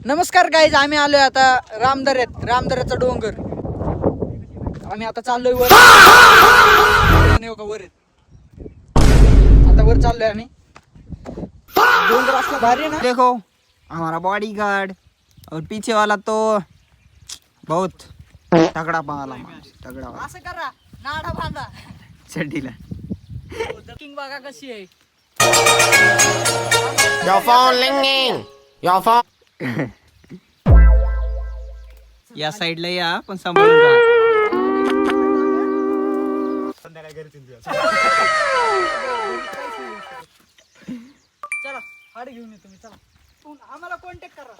नमस्कार गाईज, आम्ही आलोय आता रामदऱ्याचा डोंगर. आम्ही आता चाललोय वर. वर आता वर चाललोय आम्ही. डोंगर असला भारी ना. देखो हमारा बॉडीगार्ड और पीछे वाला तो बहुत तगड़ा पाला तगड़ा वाला. असं करा, नाडा बांधा चड्डीला. किंग बघा कशी आहे. Your phone ringing. Your phone. या साइडला या पण सांभाळून राहा. चला हाड घेऊन येतो मी. चला आम्हाला कॉन्टॅक्ट करा.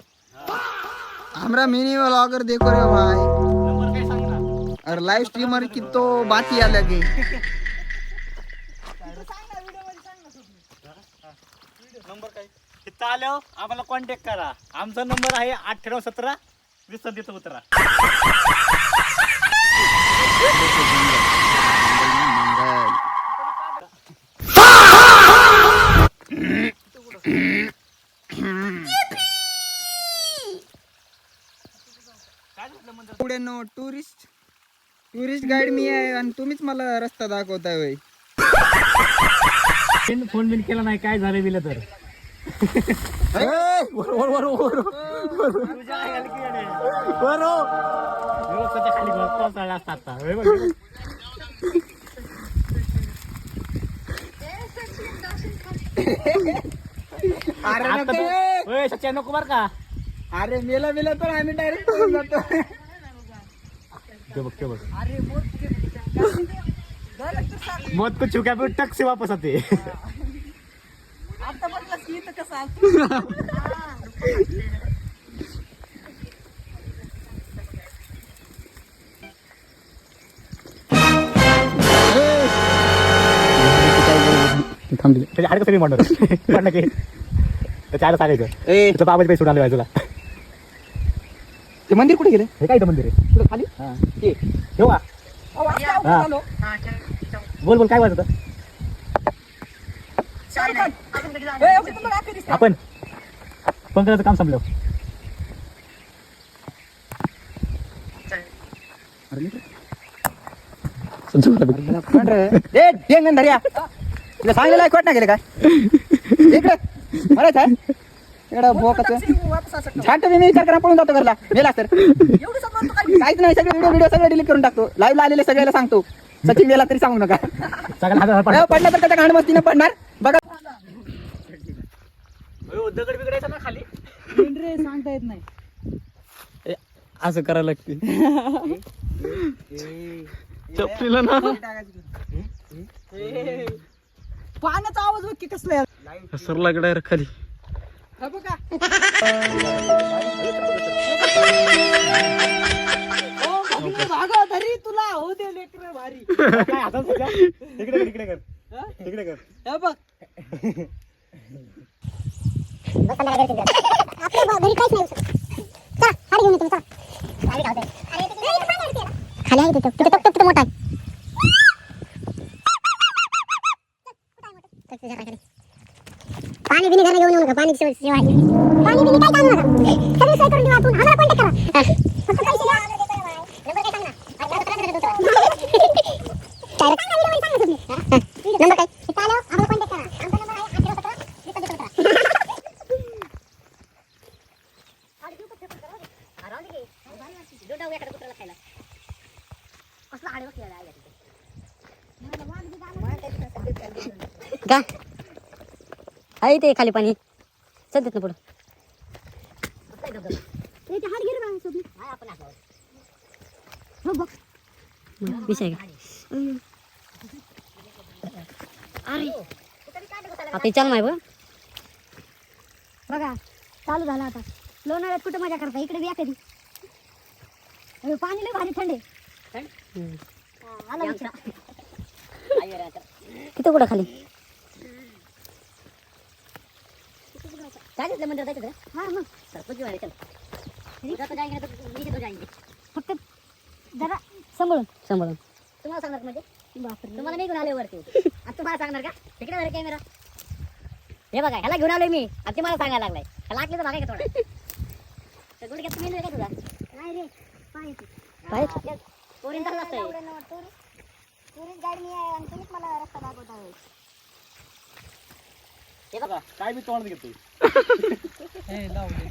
हमारा मिनी व्लॉगर देखो रे भाई. और लाइव स्ट्रीमर की तो बात ही अलग है. नंबर काय तिथं आल्यावर आम्हाला कॉन्टॅक्ट करा. आमचा नंबर आहे 9817 20 तिथं उतरा. पुढे नो टुरिस्ट गाईड मी आहे आणि तुम्हीच मला रस्ता दाखवताय होय. फोन बिन केला नाही काय झालं बिलं तर खाली पावसाळा असतात सच्चा नको बर का. अरे मेला तर आम्ही डायरेक्ट जातो. मौत को चुका पे टक से वापस आते. आता म्हटलं की इथं कसं आलं. त्याच्या हाड कसं म्हणणार की त्याच्या आड सांगायचं तुझं बाबाचे पैसे उडाले तुला. ते मंदिर कुठे गेले? हे काय मंदिर आहे कुठे खाली? ते ठेव का. बोल काय वाजत आपण पंकजाचं काम संपलं. तुला सांगितलं ऐकवत नाही गेले काय इकडे बरंच आहे इकडं भोकाचं झाट मी विचार करा पळून जातो घरला मेला तर काहीच नाही. सगळे व्हिडिओ सगळे डिलीट करून टाकतो. लाईव्ह आलेले सगळ्याला सांगतो सचिन गेला तरी सांगू नका. पडलं तर त्याच्या घाण मस्तीनं पडणार बघा. दगड बिगडायचा ना खाली सांगता येत नाही. असं करायला लागते चपलीला ना. पाण्याचा आवाज बघ की कसला आहे. सरला गडाय खाली. हा बघा. भागा धरी तुला हो दे लेकर भारी. काय हातात सध्या? इकडे कर. हे बघ पाणी बिनी घरात घेऊन येऊ नका. पाणी बिनी काय काम नका. सगळी सोय करून देऊ आपण. आम्हाला कॉन्टॅक्ट करा. फक्त पैसे द्या. नंबर काय सांग ना. नंबर काय इथं आल्यावर आम्हाला कॉन्टॅक्ट करा. आमचा नंबर आहे 9817 का आहे ते खाली पाणी सध्यात ना पुढं विषय का अरे आता चल माय बघा चालू झाला आता. लोणावळ्यात कुठं मजा करता इकडे बी कधी पाणी लय भारी थंड तिथं कुठं खाली मंदिर जायचं हाँ हाँ सरपंच वाले चल तो जाएंगे तो नीचे तो जाएंगे फक्त जरा सांभाळून तुम्हाला सांगणार म्हणजे तुम्हाला मी घेऊन आले वरती आता तुम्हाला सांगणार का तिकडे जरा कॅमेरा हे बघा ह्याला घेऊन आलोय मी आता मला सांगायला लागलाय ह्याला आकली तर बघाय का थोडं काय तुझा नाही रे पाणी पोरींचा रस्ता आहे टुरिस्ट गाईड मी आहे आणि तुम्हीच मला रस्ता दाखवता आहे हे बघा काय मी तोंड घेतोय हे लावले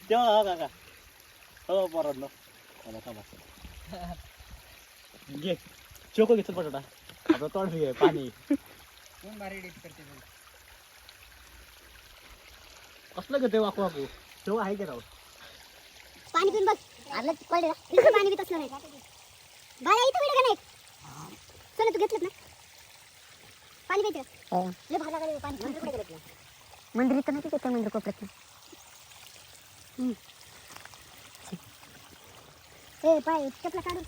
तेव्हा हा का हो पोरांनो चला थांबा घे चोको घेतो बटाटा आपलं तोंड घे पाणी कोण भारी एडिट करते बघ. कसलं घेतोय वाकू वाकू तेव्हा आहे की राव पाणी पिऊन बघ आपलं कळलं का इथं पाणी पित असलं नाही बाळा इथं भेटलं का नाही चल तू घेतलं ना पाणी प्यायचं लय भाला लागलं पाणी मंदिर कुठे गेलं मंदिर इथं नाही तिथं मंदिर कोपऱ्यात ए पाय चपला काढून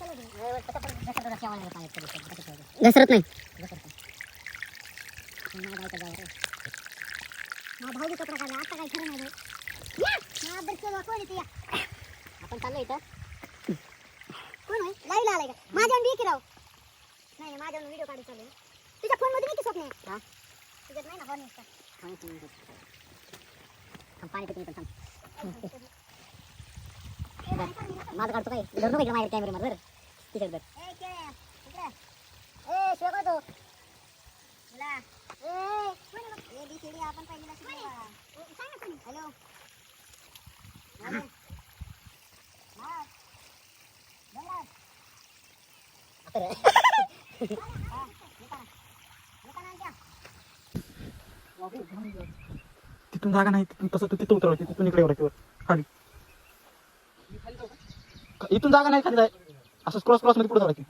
घसरत नाही भाऊ कपडा काढला आता काय खरं नाही आपण चाललो इथं कोण होय लाईव्ह आलाय का माझ्यावर बी की राव नाही माझ्यावर व्हिडिओ काढू चालू तुझ्या फोन मध्ये नाही की स्वप्न हा तुझ्यात नाही ना फोन पाणी पितो इथं माझं काढतो काय धरू नको माझ्या कॅमेरा मध्ये तिच्यात बघ ए शिवा तो मला ए बी सी डी आपण पहिला शिकलो हॅलो तिथून जागा नाही तिथून तसं तिथं उतरवायचं तिथून इकडे वरायचं खाली इथून जागा नाही खाली जाय असं क्रॉस मध्ये पुढे जायचं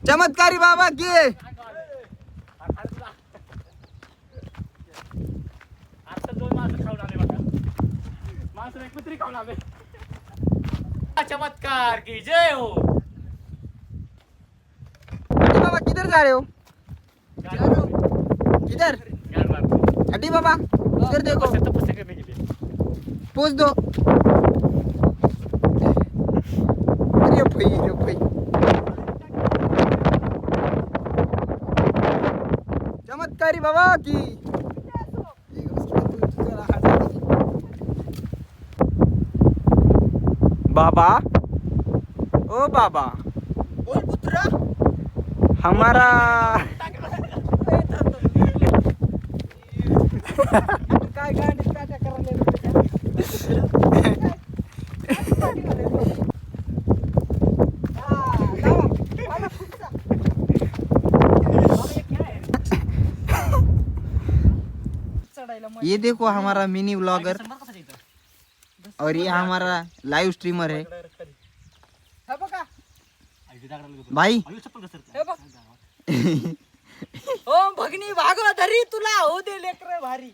चमत्कारी बाबा की आता 2 माणसं खाऊन आले बघा माणसं एक कुत्री खाऊन आले चमत्कार की जय हो अड्डी बाबा किधर जा रहे हो किधर अड्डी बाबा इधर देखो तपस्या करने के लिए पोच दो अरे भाई चमत्कारी बाबा की बाबा ओ बाबा बोल पुत्र हमारा काय गांडी काट्या करायला ये देखो हमारा मिनी व्लॉगर और ये हमारा लाइव स्ट्रीमर है हे बघा भाई हे बघ ओ भगनी भागवत धरी तुला हो दे लेकर भारी